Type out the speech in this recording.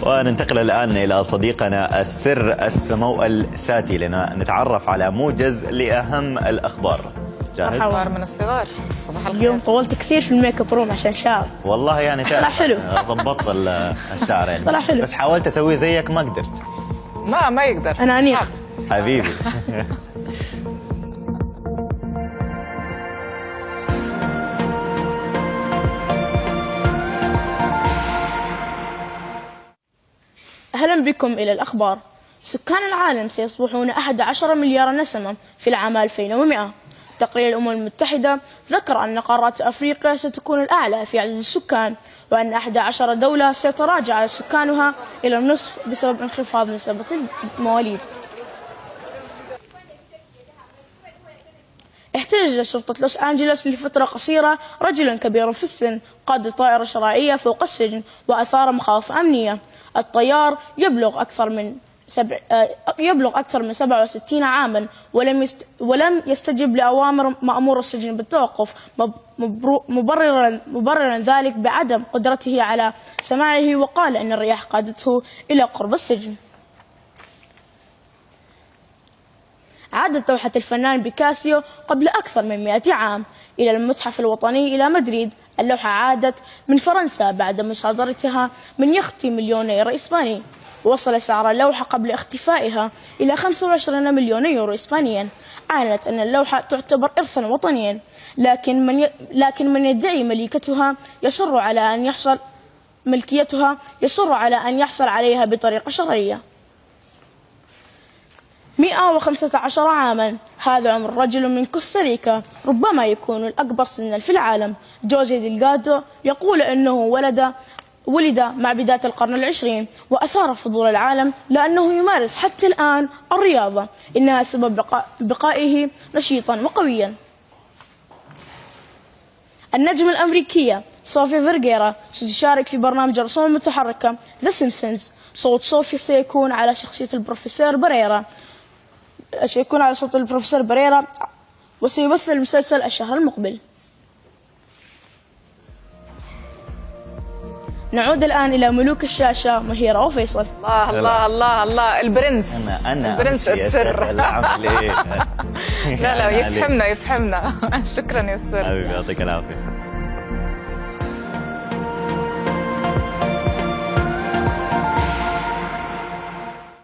وننتقل الآن إلى صديقنا السر السمو الساتي لنتعرف على موجز لأهم الأخبار. جاهز؟ أخبار من الصغار. صباح الخير. اليوم طولت كثير في الميك اب روم عشان شعر. والله يعني طلع حلو. ضبطت الشعر يعني. طلع حلو. بس حاولت أسوي زيك ما قدرت. ما يقدر. أنا أنيق حبيبي. أهلا بكم إلى الأخبار. سكان العالم سيصبحون 11 مليار نسمة في العام 2100. تقرير الأمم المتحدة ذكر أن قارة أفريقيا ستكون الأعلى في عدد السكان، وأن 11 دولة سيتراجع سكانها إلى النصف بسبب انخفاض نسبة المواليد. احتجز شرطة لوس أنجلوس لفترة قصيرة رجلا كبيرا في السن قاد طائرة شرعية فوق السجن وأثار مخاوف أمنية. الطيار يبلغ أكثر من 67 عاما ولم يستجب لأوامر مأمور السجن بالتوقف، مبررا ذلك بعدم قدرته على سماعه، وقال أن الرياح قادته إلى قرب السجن. عادت لوحة الفنان بيكاسو قبل أكثر من 100 عام إلى المتحف الوطني إلى مدريد. اللوحة عادت من فرنسا بعد مصادرتها من يخت مليونير إسباني. وصل سعر اللوحة قبل اختفائها إلى 25 مليون يورو إسبانيا. أعلنت أن اللوحة تعتبر إرثا وطنيا، لكن من يدعي ملكيتها يصر على أن يحصل عليها بطريقة شرعية. 115 عاما، هذا عمر رجل من كوستاريكا ربما يكون الأكبر سنا في العالم. جوزي ديلغادو يقول أنه ولد مع بداية القرن العشرين وأثار فضول العالم لأنه يمارس حتى الآن الرياضة، إنها سبب بقائه نشيطا وقويا. النجمة الأمريكية صوفيا فيرغيرا ستشارك في برنامج الرسوم المتحركة ذا سيمبسونز. صوت صوفيا سيكون على صوت البروفيسور بريرا وسيمثل المسلسل الشهر المقبل. نعود الآن إلى ملوك الشاشة مهيرة وفيصل. الله الله الله الله البرنس. أنا البرنس السر. لا لا يفهمنا. شكرا يا سر. حبيبي يعطيك العافية.